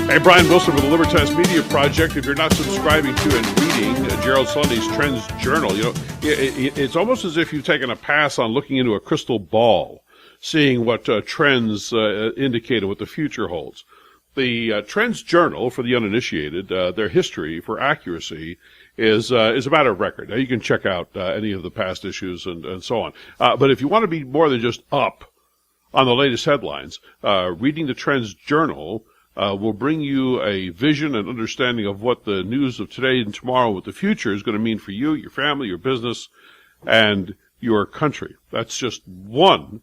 Hey, Brian Wilson with the Libertas Media Project. If you're not subscribing to and reading Gerald Celente's TrendsJournal, it's almost as if you've taken a pass on looking into a crystal ball, seeing what trends indicate what the future holds. The TrendsJournal, for the uninitiated, their history for accuracy is a matter of record. Now, you can check out any of the past issues and so on. But if you want to be more than just up on the latest headlines, reading the TrendsJournal will bring you a vision and understanding of what the news of today and tomorrow, what the future is going to mean for you, your family, your business, and your country. That's just one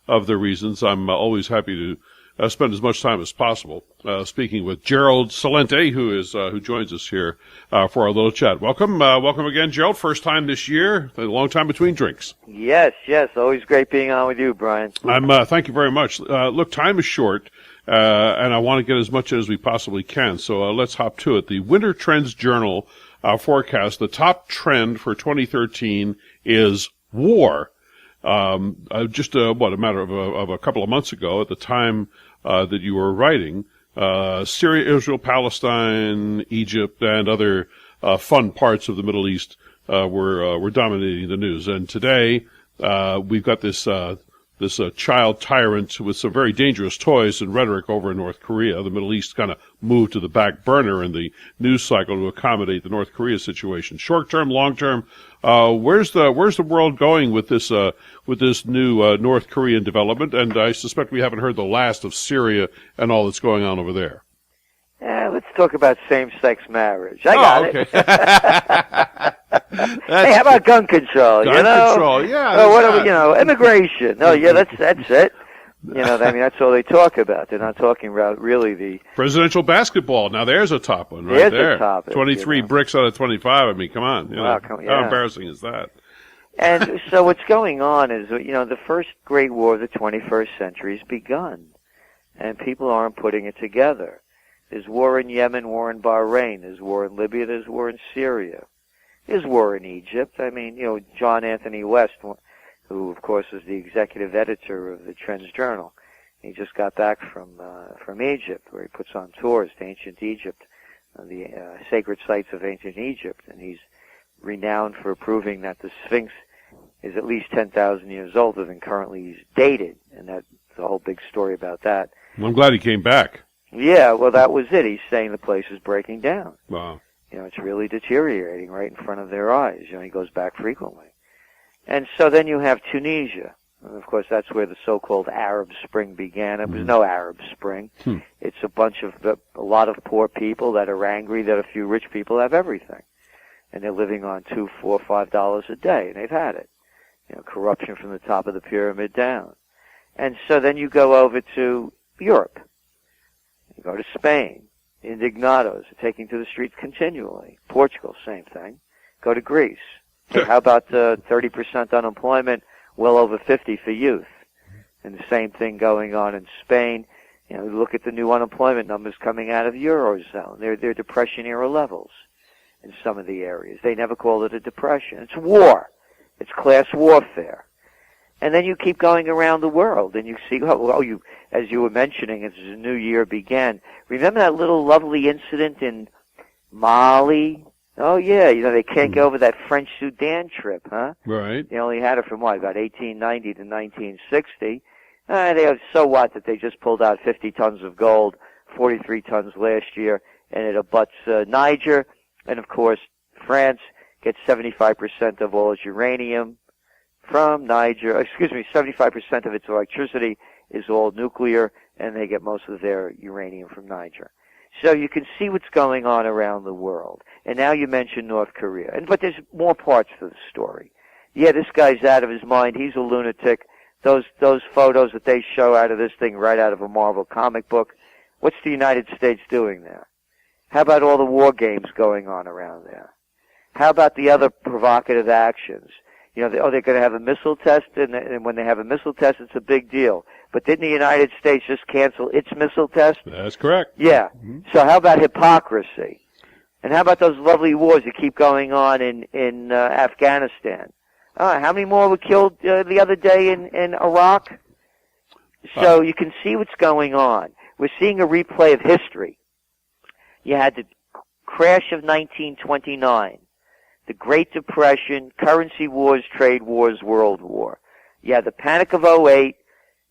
of the reasons I'm always happy to spend as much time as possible speaking with Gerald Celente, who joins us here for our little chat. Welcome again, Gerald. First time this year, a long time between drinks. Yes. Always great being on with you, Brian. Thank you very much. Look, time is short. And I want to get as much as we possibly can. So let's hop to it. The Winter Trends Journal forecast, the top trend for 2013 is war. Just a matter of a couple of months ago, at the time that you were writing, Syria, Israel, Palestine, Egypt, and other fun parts of the Middle East were dominating the news. And today we've got this child tyrant with some very dangerous toys and rhetoric over in North Korea. The Middle East kind of moved to the back burner in the news cycle to accommodate the North Korea situation. Short term, long term, where's the world going with this new North Korean development? And I suspect we haven't heard the last of Syria and all that's going on over there. Yeah, let's talk about same-sex marriage. I got it. Hey, how about gun control? Gun control, yeah. Oh, what are we, immigration. Oh, yeah, that's it. That's all they talk about. They're not talking about really the presidential basketball. Now there's a top one right there. There's a topic. 23 bricks out of 25. I mean, come on. How embarrassing is that? And so what's going on is, the first great war of the 21st century has begun, and people aren't putting it together. There's war in Yemen, war in Bahrain. There's war in Libya. There's war in Syria. There's war in Egypt. I mean, John Anthony West, who of course is the executive editor of the TrendsJournal, he just got back from Egypt, where he puts on tours to ancient Egypt, the sacred sites of ancient Egypt, and he's renowned for proving that the Sphinx is at least 10,000 years older than currently dated, and that's a whole big story about that. Well, I'm glad he came back. Yeah, well, that was it. He's saying the place is breaking down. Wow. It's really deteriorating right in front of their eyes. He goes back frequently. And so then you have Tunisia. And of course, that's where the so-called Arab Spring began. It was no Arab Spring. It's a lot of poor people that are angry that a few rich people have everything. And they're living on $2, $4, $5 a day, and they've had it. Corruption from the top of the pyramid down. And so then you go over to Europe. You go to Spain. Indignados are taking to the streets continually. Portugal, same thing. Go to Greece. Hey, how about 30% unemployment, well over 50 for youth? And the same thing going on in Spain. Look at the new unemployment numbers coming out of Eurozone. They're depression-era levels in some of the areas. They never called it a depression. It's war. It's class warfare. And then you keep going around the world, and you see, as you were mentioning, as the new year began, remember that little lovely incident in Mali? Oh, yeah, they can't get over that French Sudan trip, huh? Right. They only had it from, about 1890 to 1960. So what that they just pulled out 50 tons of gold, 43 tons last year, and it abuts Niger, and, of course, France gets 75% of all its uranium from Niger. 75% of its electricity is all nuclear, and they get most of their uranium from Niger. So you can see what's going on around the world. And now you mentioned North Korea. But there's more parts to the story. Yeah, this guy's out of his mind. He's a lunatic. Those photos that they show out of this thing right out of a Marvel comic book, what's the United States doing there? How about all the war games going on around there? How about the other provocative actions? They're going to have a missile test, and when they have a missile test, it's a big deal. But didn't the United States just cancel its missile test? That's correct. Yeah. Mm-hmm. So how about hypocrisy? And how about those lovely wars that keep going on in Afghanistan? How many more were killed the other day in Iraq? So you can see what's going on. We're seeing a replay of history. You had the crash of 1929, the Great Depression, currency wars, trade wars, World War. You had the Panic of '08.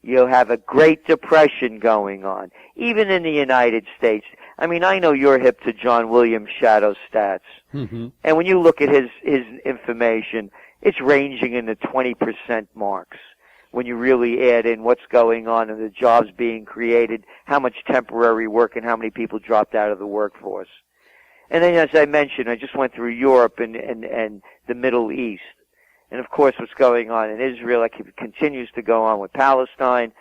You have a Great Depression going on, even in the United States. I mean, I know you're hip to John Williams' shadow stats. Mm-hmm. And when you look at his information, it's ranging in the 20% marks when you really add in what's going on and the jobs being created, how much temporary work and how many people dropped out of the workforce. And then, as I mentioned, I just went through Europe and the Middle East. And of course, what's going on in Israel, it continues to go on with Palestine,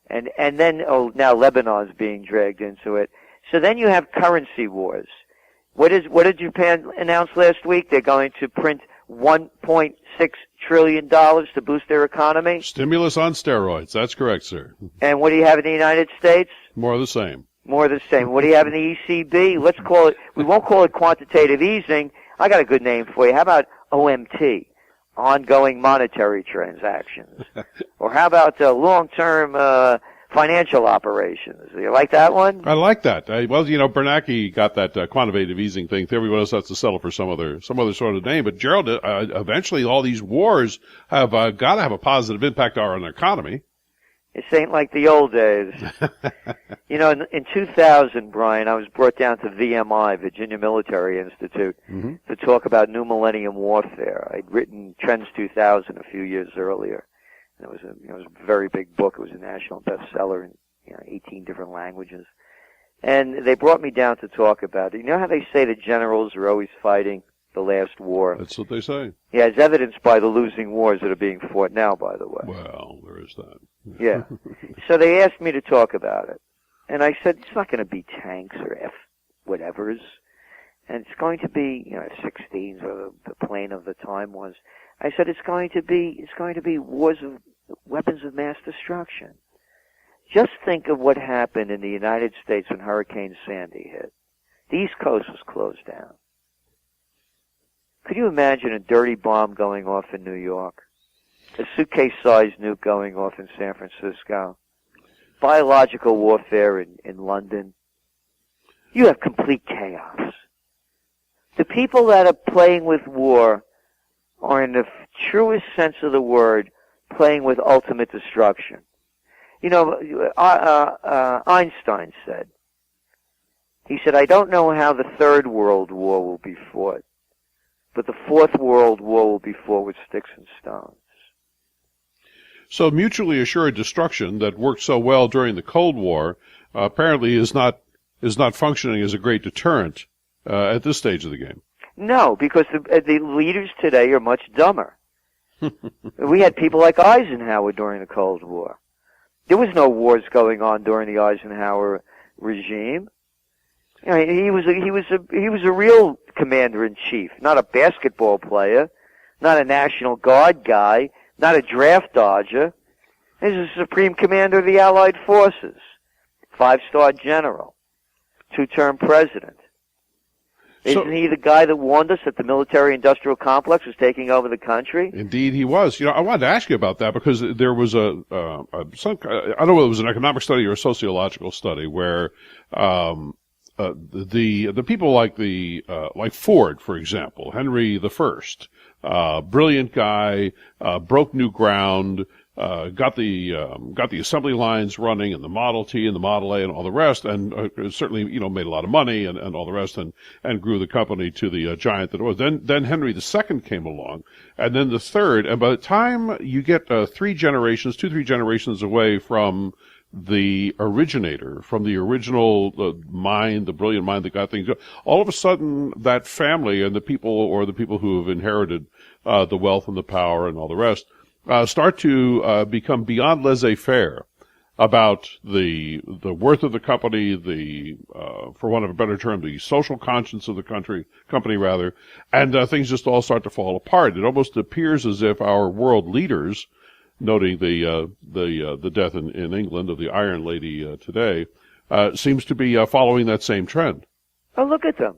and then now Lebanon's being dragged into it. So then you have currency wars. What did Japan announce last week? They're going to print $1.6 trillion to boost their economy. Stimulus on steroids. That's correct, sir. And what do you have in the United States? More of the same. More of the same. What do you have in the ECB? Let's call it. We won't call it quantitative easing. I got a good name for you. How about OMT? Ongoing monetary transactions. Or how about long-term financial operations? Do you like that one? I like that. Bernanke got that quantitative easing thing. Everyone else has to settle for some other sort of name. But Gerald, eventually all these wars have got to have a positive impact on our economy. This ain't like the old days. In 2000, Brian, I was brought down to VMI, Virginia Military Institute, mm-hmm. to talk about new millennium warfare. I'd written Trends 2000 a few years earlier. And it was a very big book. It was a national bestseller in 18 different languages. And they brought me down to talk about it. You know how they say the generals are always fighting the last war? That's what they say. Yeah, it's evidenced by the losing wars that are being fought now, by the way. Well, there is that. Yeah. So they asked me to talk about it. And I said, it's not going to be tanks or F-whatevers. And it's going to be, F-16s, or the plane of the time was. I said, it's going to be wars of weapons of mass destruction. Just think of what happened in the United States when Hurricane Sandy hit. The East Coast was closed down. Could you imagine a dirty bomb going off in New York? A suitcase-sized nuke going off in San Francisco? Biological warfare in London? You have complete chaos. The people that are playing with war are, in the truest sense of the word, playing with ultimate destruction. Einstein said, I don't know how the Third World War will be fought, but the Fourth World War will be fought with sticks and stones. So mutually assured destruction that worked so well during the Cold War apparently is not functioning as a great deterrent at this stage of the game. No, because the leaders today are much dumber. We had people like Eisenhower during the Cold War. There was no wars going on during the Eisenhower regime. He was a real commander-in-chief, not a basketball player, not a National Guard guy, not a draft dodger. He's the Supreme Commander of the Allied Forces, 5-star general, 2-term president. Isn't he the guy that warned us that the military-industrial complex was taking over the country? Indeed, he was. I wanted to ask you about that because there was I don't know whether it was an economic study or a sociological study where the people like Ford, for example, Henry I, brilliant guy, broke new ground, got the assembly lines running and the Model T and the Model A and all the rest, and certainly made a lot of money and all the rest, and grew the company to the giant that it was. Then Henry II came along, and then the third, and by the time you get 3 generations away from the originator, from the original mind, the brilliant mind that got things going, all of a sudden that family and the people who have inherited the wealth and the power and all the rest start to become beyond laissez-faire about the worth of the company, for want of a better term, the social conscience of the company rather, and things just all start to fall apart. It almost appears as if our world leaders, noting the death in England of the Iron Lady today, seems to be following that same trend. Oh, look at them.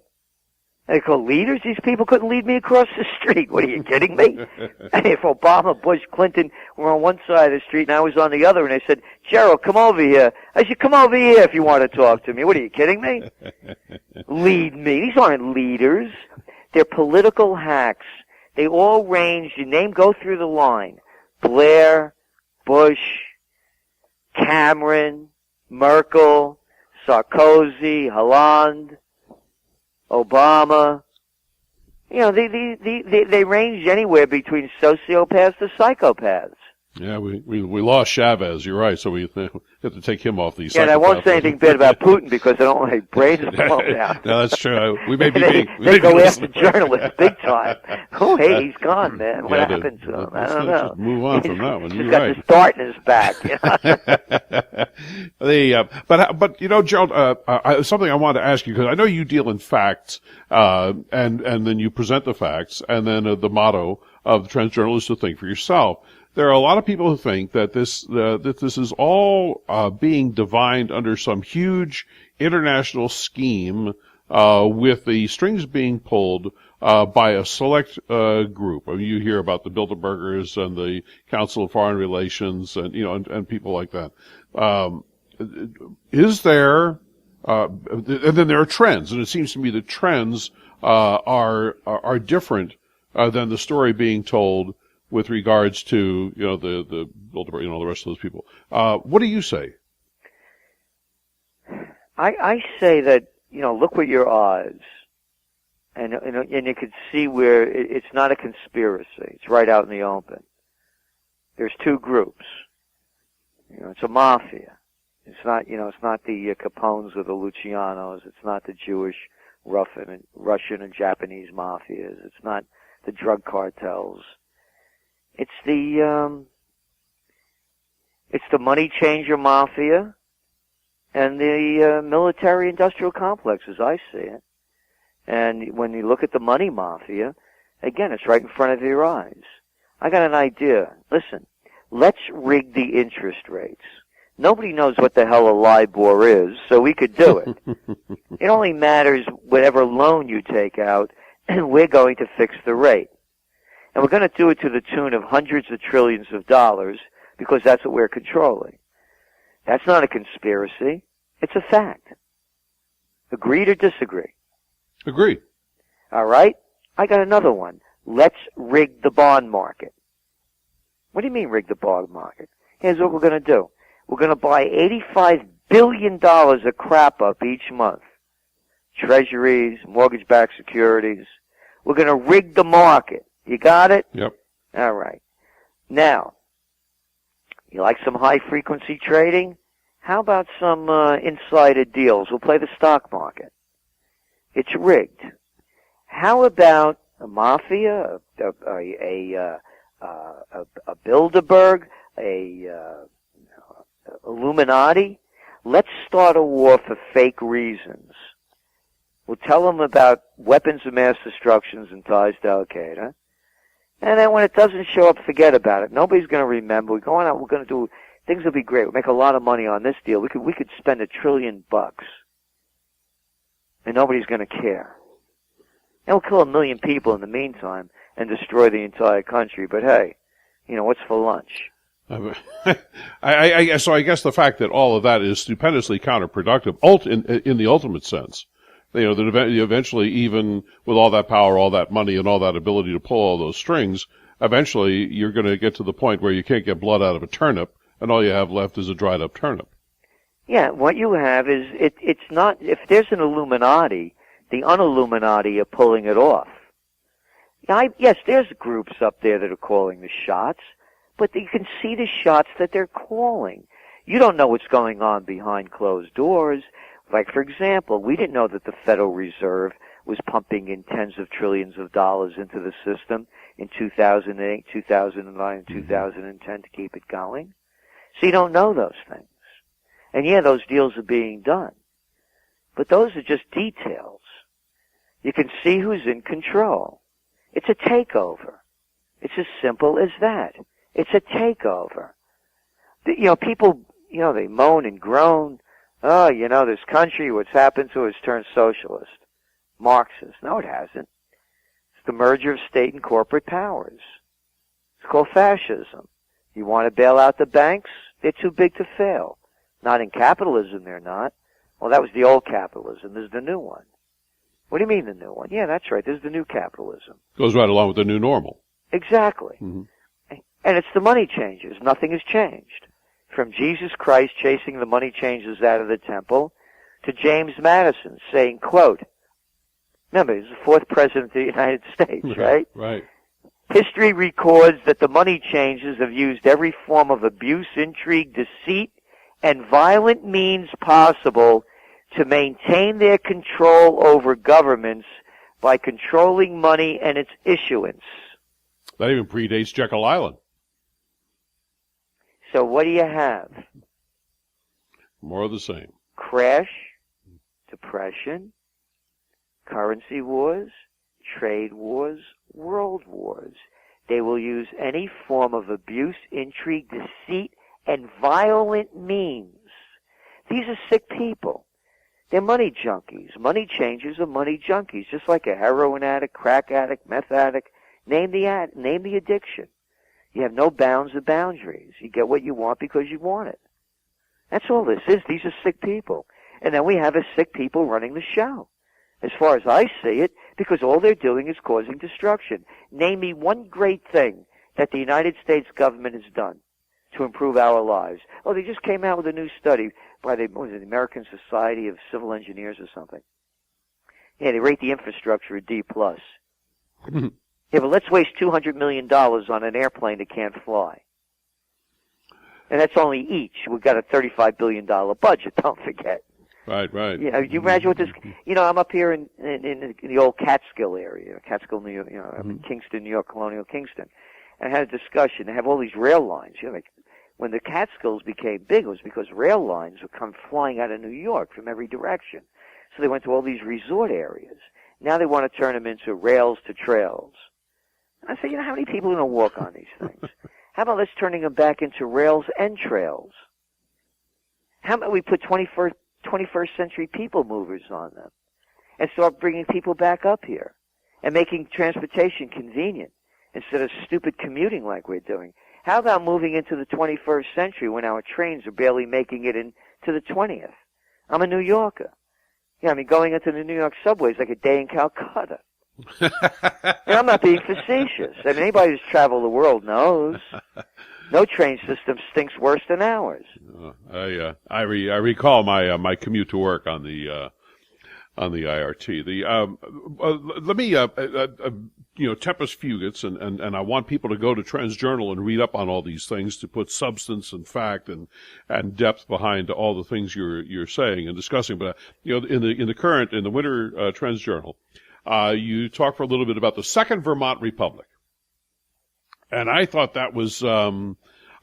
They call leaders? These people couldn't lead me across the street. What, are you kidding me? If Obama, Bush, Clinton were on one side of the street and I was on the other, and they said, Gerald, come over here. I said, come over here if you want to talk to me. What, are you kidding me? Lead me. These aren't leaders. They're political hacks. They all range, your name, go through the line. Blair, Bush, Cameron, Merkel, Sarkozy, Hollande, Obama. You know, they range anywhere between sociopaths to psychopaths. Yeah, we lost Chavez. You're right. So we have to take him off these. Yeah, and I won't say anything bad about Putin because I don't want my brains blown out. No, that's true. We may be they go after journalists big time. Oh, hey, he's gone, man. What happened to him? I don't know. Just move on from that one. He's got this dart in his back. You know? But you know, Gerald, something I wanted to ask you, because I know you deal in facts, and then you present the facts, and then the motto of the Trends Journal is to think for yourself. There are a lot of people who think that this is all being divined under some huge international scheme, with the strings being pulled by a select group. I mean, you hear about the Bilderbergers and the Council of Foreign Relations, and you know, and people like that. Is there? And then there are trends, and it seems to me that trends are different than the story being told with regards to, you know, the Bilderberg, you know, the rest of those people. What do you say? I say that, you know, look with your eyes, and you can see where it's not a conspiracy. It's right out in the open. There's two groups. You know, it's a mafia. It's not, you know, it's not the Capones or the Lucianos. It's not the Jewish, Russian and Japanese mafias. It's not the drug cartels. It's the money changer mafia and the military-industrial complex, as I see it. And when you look at the money mafia, again, it's right in front of your eyes. I got an idea. Listen, let's rig the interest rates. Nobody knows what the hell a LIBOR is, so we could do it. It only matters whatever loan you take out, and we're going to fix the rate. And we're going to do it to the tune of hundreds of trillions of dollars because that's what we're controlling. That's not a conspiracy. It's a fact. Agreed or disagree? Agree. All right. I got another one. Let's rig the bond market. What do you mean rig the bond market? Here's what we're going to do. We're going to buy $85 billion of crap up each month. Treasuries, mortgage-backed securities. We're going to rig the market. You got it? Yep. All right. Now, you like some high-frequency trading? How about some insider deals? We'll play the stock market. It's rigged. How about a mafia, a Bilderberg, a Illuminati? Let's start a war for fake reasons. We'll tell them about weapons of mass destruction and ties to Al-Qaeda. And then when it doesn't show up, forget about it. Nobody's going to remember. We're going out. We're going to do. Things will be great. We'll make a lot of money on this deal. We could spend $1 trillion, and nobody's going to care. And we'll kill 1 million people in the meantime and destroy the entire country. But hey, you know what's for lunch? So I guess the fact that all of that is stupendously counterproductive, in the ultimate sense. You know, that eventually, even with all that power, all that money, and all that ability to pull all those strings, eventually you're going to get to the point where you can't get blood out of a turnip, and all you have left is a dried up turnip. Yeah, what you have is, it's not, if there's an Illuminati, the un-Illuminati are pulling it off. Yes, there's groups up there that are calling the shots, but you can see the shots that they're calling. You don't know what's going on behind closed doors. Like, for example, we didn't know that the Federal Reserve was pumping in tens of trillions of dollars into the system in 2008, 2009, and 2010 to keep it going. So you don't know those things. And yeah, those deals are being done. But those are just details. You can see who's in control. It's a takeover. It's as simple as that. It's a takeover. You know, people, you know, they moan and groan. Oh, you know, this country, what's happened to it, has turned socialist. Marxist. No, it hasn't. It's the merger of state and corporate powers. It's called fascism. You want to bail out the banks? They're too big to fail. Not in capitalism, they're not. Well, that was the old capitalism. There's the new one. What do you mean the new one? Yeah, that's right. There's the new capitalism. Goes right along with the new normal. Exactly. Mm-hmm. And it's the money changers. Nothing has changed. From Jesus Christ chasing the money changers out of the temple to James Madison saying, quote, remember, he's the fourth president of the United States, right? Right. History records that the money changers have used every form of abuse, intrigue, deceit, and violent means possible to maintain their control over governments by controlling money and its issuance. That even predates Jekyll Island. So what do you have? More of the same. Crash, depression, currency wars, trade wars, world wars. They will use any form of abuse, intrigue, deceit, and violent means. These are sick people. They're money junkies. Money changers are money junkies, just like a heroin addict, crack addict, meth addict. Name the addiction. You have no bounds or boundaries. You get what you want because you want it. That's all this is. These are sick people. And then we have a sick people running the show, as far as I see it, because all they're doing is causing destruction. Name me one great thing that the United States government has done to improve our lives. Oh, they just came out with a new study by the American Society of Civil Engineers or something. Yeah, they rate the infrastructure a D+. Yeah, but let's waste $200 million on an airplane that can't fly. And that's only each. We've got a $35 billion budget, don't forget. Right. You know, you imagine what this, you know, I'm up here in the old Catskill area, Catskill, New York, you know, I'm in Kingston, New York, Colonial Kingston. And I had a discussion. They have all these rail lines. You know, like, when the Catskills became big, it was because rail lines would come flying out of New York from every direction. So they went to all these resort areas. Now they want to turn them into rails to trails. I say, you know, how many people are going to walk on these things? How about let's turning them back into rails and trails? How about we put 21st century people movers on them and start bringing people back up here and making transportation convenient instead of stupid commuting like we're doing? How about moving into the 21st century when our trains are barely making it into the 20th? I'm a New Yorker. Yeah, I mean, going into the New York subway is like a day in Calcutta. And I'm not being facetious. I mean, anybody who's traveled the world knows. No train system stinks worse than ours. I recall my commute to work on the IRT. Let me tempus fugits, and I want people to go to TrendsJournal and read up on all these things to put substance and fact and depth behind all the things you're saying and discussing. But in the winter TrendsJournal, you talk for a little bit about the Second Vermont Republic, and I thought that was.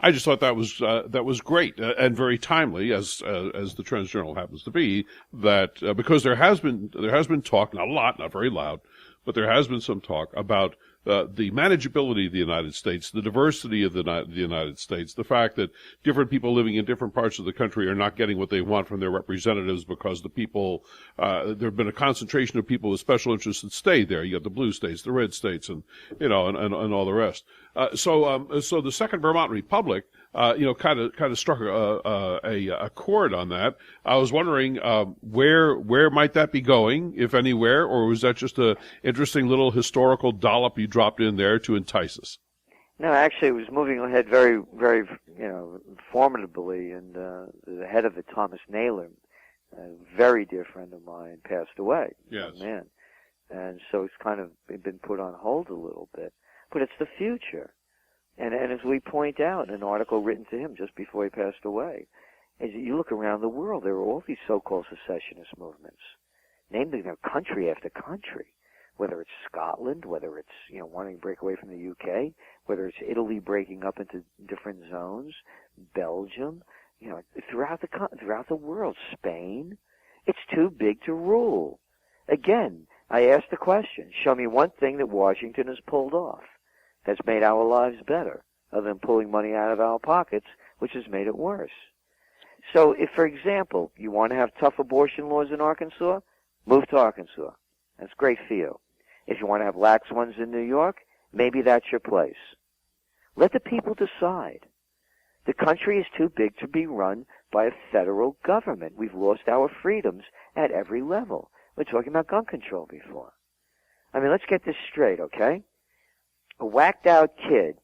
I just thought that was great and very timely, as the TrendsJournal happens to be. That because there has been talk, not a lot, not very loud, but there has been some talk about the manageability of the United States, the diversity of the United States, the fact that different people living in different parts of the country are not getting what they want from their representatives because the people, there have been a concentration of people with special interests that stay there. You got the blue states, the red states, and all the rest. So the Second Vermont Republic, kind of struck a chord on that. I was wondering where might that be going, if anywhere, or was that just a interesting little historical dollop you dropped in there to entice us? No, actually, it was moving ahead very, very, formidably, and the head of it, Thomas Naylor, a very dear friend of mine, passed away. Yes. Man. And so it's kind of been put on hold a little bit. But it's the future. And as we point out in an article written to him just before he passed away, as you look around the world, there are all these so-called secessionist movements. Name country after country, whether it's Scotland, whether it's, wanting to break away from the UK, whether it's Italy breaking up into different zones, Belgium, throughout the world, Spain. It's too big to rule. Again, I asked the question, show me one thing that Washington has pulled off that's made our lives better, other than pulling money out of our pockets, which has made it worse. So if, for example, you want to have tough abortion laws in Arkansas, move to Arkansas. That's great for you. If you want to have lax ones in New York, maybe that's your place. Let the people decide. The country is too big to be run by a federal government. We've lost our freedoms at every level. We're talking about gun control before. I mean, let's get this straight, okay? A whacked out kid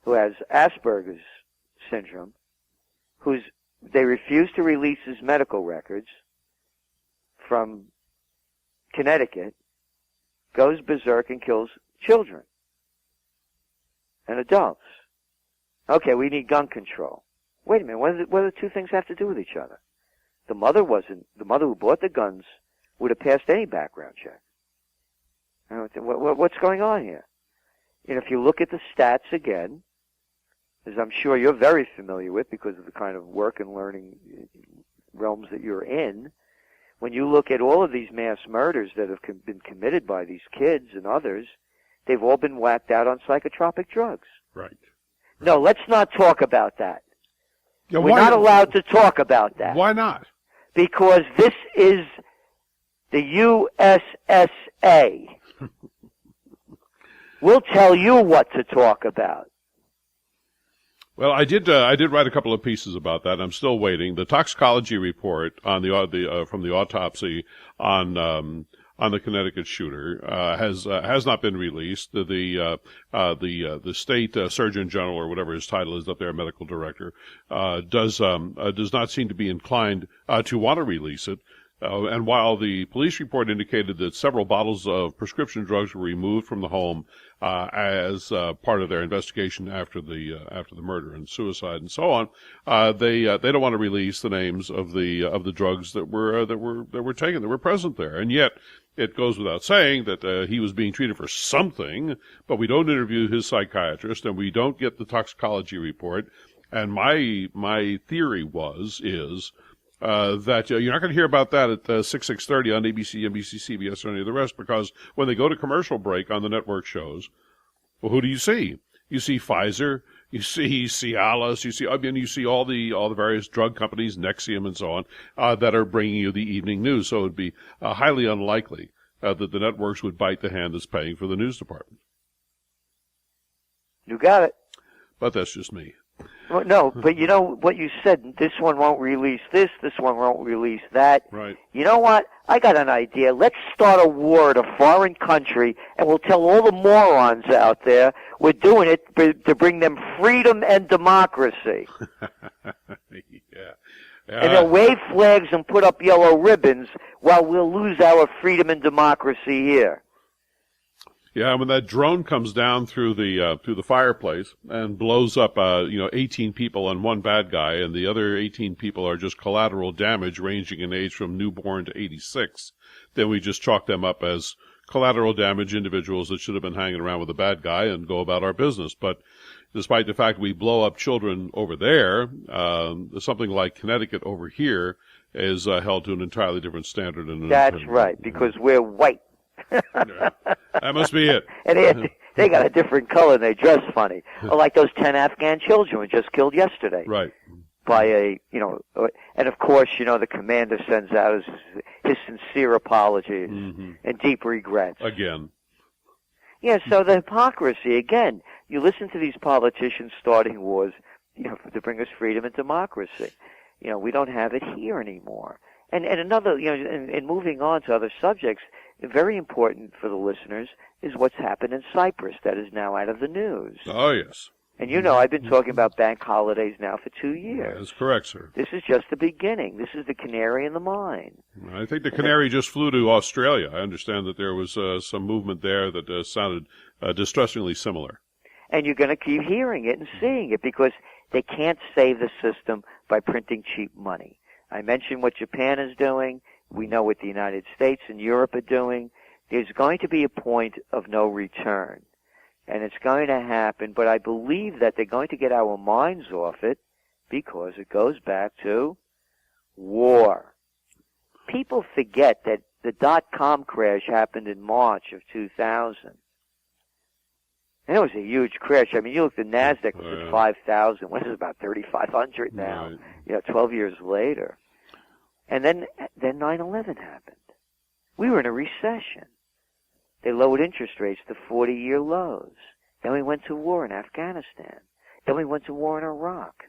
who has Asperger's syndrome, they refuse to release his medical records from Connecticut, goes berserk and kills children and adults. Okay, we need gun control. Wait a minute, what do the two things have to do with each other? The mother who bought the guns would have passed any background check. What's going on here? And if you look at the stats again, as I'm sure you're very familiar with because of the kind of work and learning realms that you're in, when you look at all of these mass murders that have been committed by these kids and others, they've all been whacked out on psychotropic drugs. Right. No, let's not talk about that. Yeah, We're not allowed to talk about that. Why not? Because this is the USSA. We'll tell you what to talk about. Well, I did write a couple of pieces about that. I'm still waiting. The toxicology report on from the autopsy on the Connecticut shooter has not been released. The state surgeon general, or whatever his title is up there, medical director, does not seem to be inclined to want to release it. And while the police report indicated that several bottles of prescription drugs were removed from the home as part of their investigation after the murder and suicide and so on, they don't want to release the names of the drugs that were taken, that were present there. And yet it goes without saying that he was being treated for something, but we don't interview his psychiatrist and we don't get the toxicology report. And my theory is that you're not going to hear about that at 6:30 on ABC, NBC, CBS, or any of the rest, because when they go to commercial break on the network shows, well, who do you see? You see Pfizer, you see Cialis, you see all the various drug companies, Nexium and so on, that are bringing you the evening news. So it would be highly unlikely that the networks would bite the hand that's paying for the news department. You got it. But that's just me. Well, no, but you know what you said, this one won't release this one won't release that. Right. You know what? I got an idea. Let's start a war at a foreign country, and we'll tell all the morons out there we're doing it to bring them freedom and democracy. Yeah. And they'll wave flags and put up yellow ribbons while we'll lose our freedom and democracy here. Yeah, when that drone comes down through the fireplace and blows up 18 people and one bad guy, and the other 18 people are just collateral damage ranging in age from newborn to 86, then we just chalk them up as collateral damage individuals that should have been hanging around with the bad guy and go about our business. But despite the fact we blow up children over there, something like Connecticut over here is held to an entirely different standard. That's right, because we're white. That must be it. And they got a different color and they dress funny. Like those 10 Afghan children were just killed yesterday. Right. By and of course, the commander sends out his sincere apologies and deep regrets. Again. Yeah, so the hypocrisy, again, you listen to these politicians starting wars, to bring us freedom and democracy. We don't have it here anymore. And another, and moving on to other subjects, very important for the listeners is what's happened in Cyprus that is now out of the news. Oh, yes. And I've been talking about bank holidays now for 2 years. That's correct, sir. This is just the beginning. This is the canary in the mine. I think the canary just flew to Australia. I understand that there was some movement there that sounded distressingly similar. And you're going to keep hearing it and seeing it because they can't save the system by printing cheap money. I mentioned what Japan is doing. We know what the United States and Europe are doing. There's going to be a point of no return. And it's going to happen, but I believe that they're going to get our minds off it because it goes back to war. People forget that the dot-com crash happened in March of 2000. And it was a huge crash. I mean, you look at the NASDAQ was at 5,000. What is it, about 3,500 now? Right. 12 years later. And then 9/11 happened. We were in a recession. They lowered interest rates to 40-year lows. Then we went to war in Afghanistan. Then we went to war in Iraq.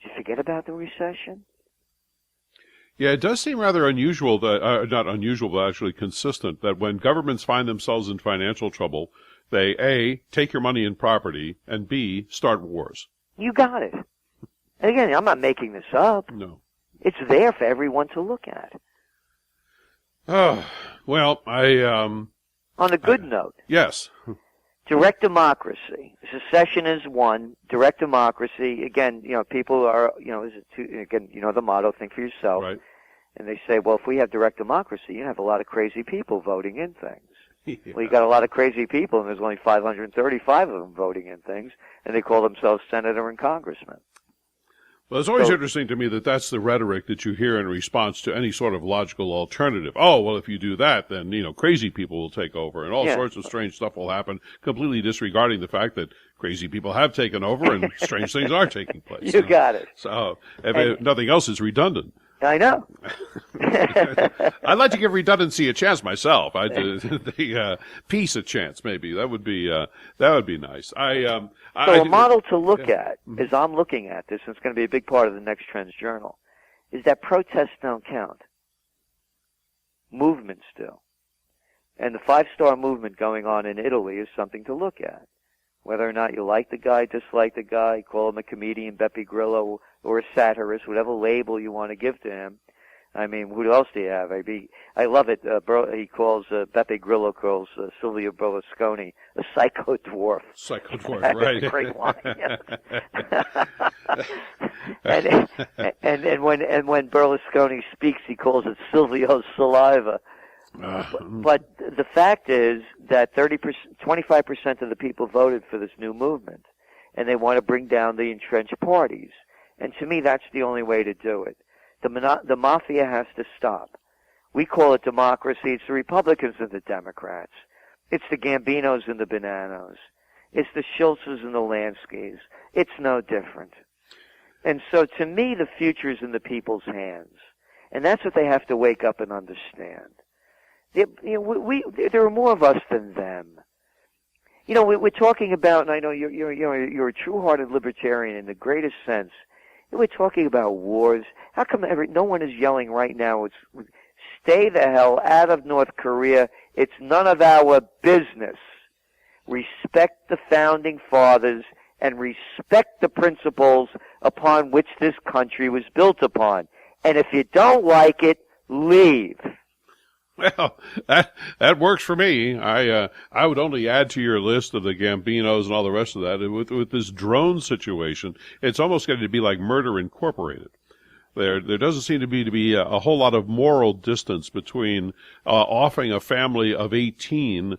Did you forget about the recession? Yeah, it does seem rather unusual that, not unusual, but actually consistent, that when governments find themselves in financial trouble, they, A, take your money and property, and B, start wars. You got it. And again, I'm not making this up. No. It's there for everyone to look at. Oh, well, On a good note. Yes. Direct democracy. Secession is one. Direct democracy. Again, people are, again, the motto, think for yourself. Right. And they say, well, if we have direct democracy, you have a lot of crazy people voting in things. Yeah. Well, you got a lot of crazy people, and there's only 535 of them voting in things, and they call themselves senator and congressman. Well, it's always interesting to me that that's the rhetoric that you hear in response to any sort of logical alternative. Oh, well, if you do that, then, crazy people will take over, and all sorts of strange stuff will happen, completely disregarding the fact that crazy people have taken over and strange things are taking place. You got it. So, if nothing else, it's redundant. I know. I'd like to give redundancy a chance myself. The peace a chance, maybe. That would be nice. So a model to look at, as I'm looking at this, and it's going to be a big part of the next Trends Journal, is that protests don't count. Movements do. And the 5-star movement going on in Italy is something to look at. Whether or not you like the guy, dislike the guy, call him a comedian, Beppe Grillo, or a satirist, whatever label you want to give to him. I mean, who else do you have? I love it. He calls, Beppe Grillo calls Silvio Berlusconi a psycho dwarf. Psycho dwarf, right. That's a great line. and when Berlusconi speaks, he calls it Silvio's saliva. But the fact is that 25% of the people voted for this new movement, and they want to bring down the entrenched parties. And to me, that's the only way to do it. The mafia has to stop. We call it democracy. It's the Republicans and the Democrats. It's the Gambinos and the Bananos. It's the Schultzes and the Lanskys. It's no different. And so to me, the future is in the people's hands. And that's what they have to wake up and understand. There are more of us than them. We're talking about, and I know you're a true-hearted libertarian in the greatest sense. We're talking about wars. How come no one is yelling right now? It's stay the hell out of North Korea. It's none of our business. Respect the founding fathers and respect the principles upon which this country was built upon. And if you don't like it, leave. Well, that works for me. I would only add to your list of the Gambinos and all the rest of that. With this drone situation, it's almost going to be like Murder Incorporated. There doesn't seem to be a whole lot of moral distance between offing a family of 18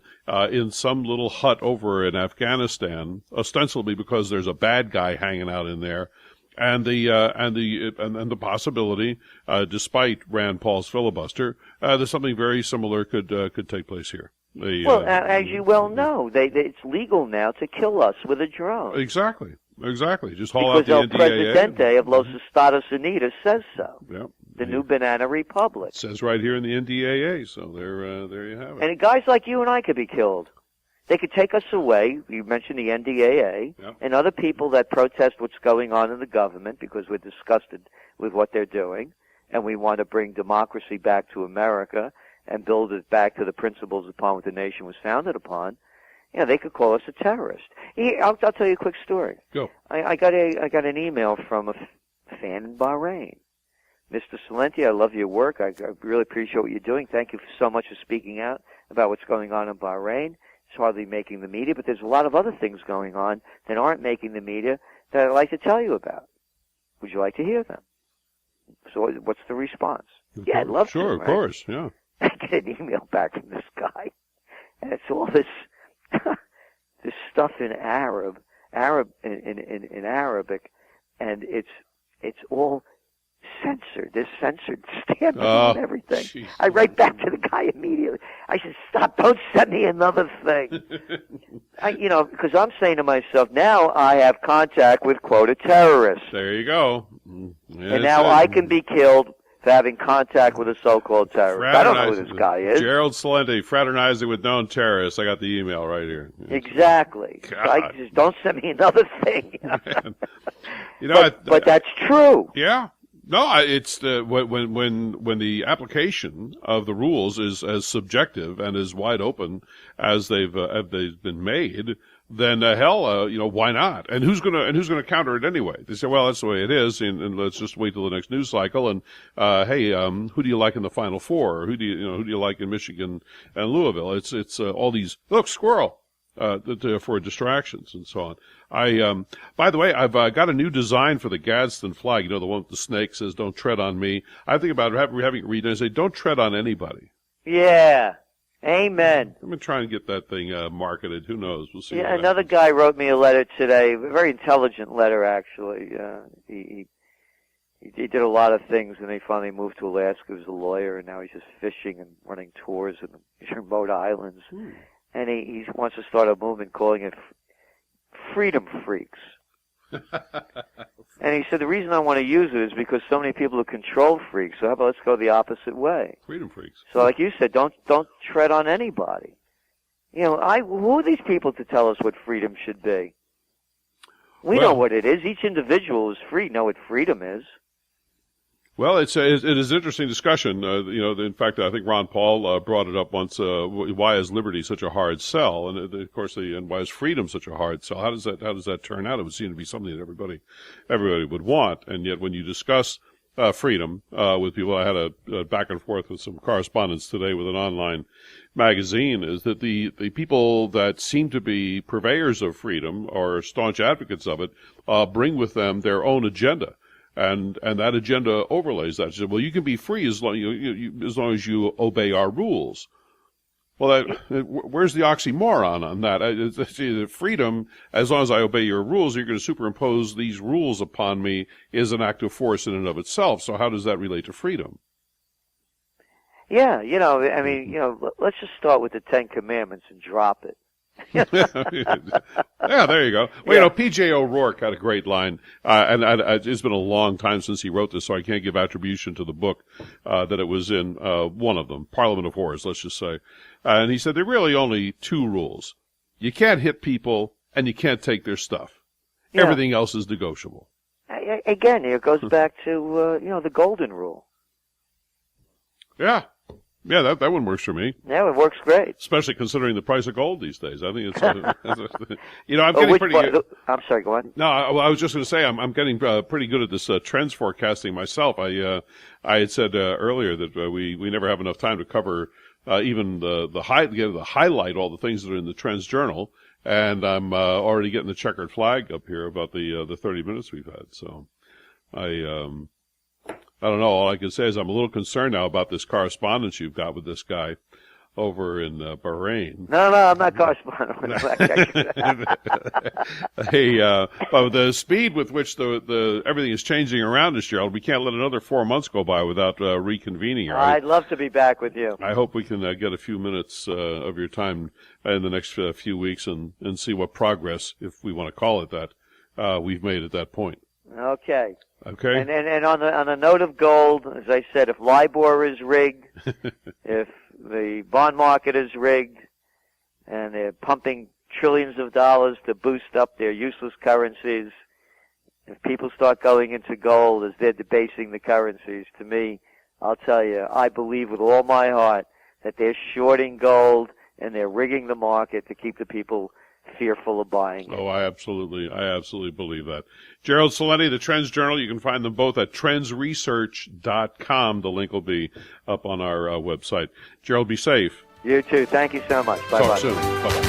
in some little hut over in Afghanistan, ostensibly because there's a bad guy hanging out in there, and the possibility, despite Rand Paul's filibuster, that something very similar could take place here. As you well know, it's legal now to kill us with a drone. Exactly. Just haul out the NDAA. Because El NDAA. Presidente of Los Estados Unidos says so. Yep. The new banana republic. It says right here in the NDAA. So there you have it. And guys like you and I could be killed. They could take us away. You mentioned the NDAA, yep. And other people that protest what's going on in the government because we're disgusted with what they're doing, and we want to bring democracy back to America and build it back to the principles upon which the nation was founded upon. They could call us a terrorist. I'll tell you a quick story. Go. I got an email from a fan in Bahrain. Mr. Celente, I love your work. I really appreciate what you're doing. Thank you so much for speaking out about what's going on in Bahrain. It's hardly making the media, but there's a lot of other things going on that aren't making the media that I'd like to tell you about. Would you like to hear them? So what's the response? Yeah, I'd love to. Sure, of course, yeah. I get an email back from this guy, and it's all this this stuff in in Arabic, and it's all censored. There's censored stamping and everything. Geez. I write back to the guy immediately. I said, "Stop! Don't send me another thing." Because I'm saying to myself, now I have contact with, quote, a terrorist. There you go. And now I can be killed for to having contact with a so-called terrorist. I don't know who this guy is. Gerald Celente, fraternizing with known terrorists. I got the email right here. Exactly. So I just don't send me another thing. But that's true. Yeah. No, it's when the application of the rules is as subjective and as wide open as they've been made, then why not? And who's gonna counter it anyway? They say, well, that's the way it is, and let's just wait till the next news cycle. And hey, who do you like in the Final Four? Or who do you like in Michigan and Louisville? It's all these squirrel. For distractions and so on. By the way, I've got a new design for the Gadsden flag. You know, the one with the snake says, "Don't tread on me." I think about having it read and say, "Don't tread on anybody." Yeah. Amen. I've been trying to get that thing marketed. Who knows? We'll see. Yeah, another guy wrote me a letter today, a very intelligent letter, actually. He did a lot of things, and he finally moved to Alaska. He was a lawyer, and now he's just fishing and running tours in these remote islands. And he wants to start a movement calling it Freedom Freaks. And he said, the reason I want to use it is because so many people are control freaks. So how about let's go the opposite way? Freedom Freaks. So like you said, don't tread on anybody. You know, who are these people to tell us what freedom should be? We know what it is. Each individual is free. Know what freedom is. Well, it is an interesting discussion. In fact, I think Ron Paul brought it up once. Why is liberty such a hard sell? And of course, and why is freedom such a hard sell? How does that turn out? It would seem to be something that everybody would want. And yet, when you discuss freedom with people, I had a back and forth with some correspondence today with an online magazine. Is that the people that seem to be purveyors of freedom or staunch advocates of it bring with them their own agenda. And that agenda overlays that. You say, well, you can be free as long as you obey our rules. Well, where's the oxymoron on that? Freedom, as long as I obey your rules, you're going to superimpose these rules upon me, is an act of force in and of itself. So how does that relate to freedom? Yeah, let's just start with the Ten Commandments and drop it. Yeah, there you go. Well, P.J. O'Rourke had a great line, and it's been a long time since he wrote this, so I can't give attribution to the book that it was in, one of them, Parliament of Horrors, let's just say. And he said there are really only two rules. You can't hit people, and you can't take their stuff. Yeah. Everything else is negotiable. Again, it goes back to, the golden rule. Yeah, that one works for me. Yeah, it works great. Especially considering the price of gold these days. I think it's, I'm getting pretty good. I'm sorry, go on. No, I was just going to say I'm getting pretty good at this trends forecasting myself. I had said earlier that we never have enough time to cover even the highlight all the things that are in the Trends Journal, and I'm already getting the checkered flag up here about the 30 minutes we've had. So I don't know. All I can say is I'm a little concerned now about this correspondence you've got with this guy over in Bahrain. No, I'm not corresponding with him. But the speed with which the everything is changing around us, Gerald, we can't let another 4 months go by without reconvening. I'd love to be back with you. I hope we can get a few minutes of your time in the next few weeks and see what progress, if we want to call it that, we've made at that point. Okay. Okay. And on the note of gold, as I said, if LIBOR is rigged, if the bond market is rigged, and they're pumping trillions of dollars to boost up their useless currencies, if people start going into gold as they're debasing the currencies, to me, I'll tell you, I believe with all my heart that they're shorting gold and they're rigging the market to keep the people fearful of buying it. Oh, I absolutely believe that. Gerald Celente, the Trends Journal, you can find them both at TrendsResearch.com. The link will be up on our website. Gerald, be safe. You too. Thank you so much. Bye-bye. Talk soon. Bye-bye.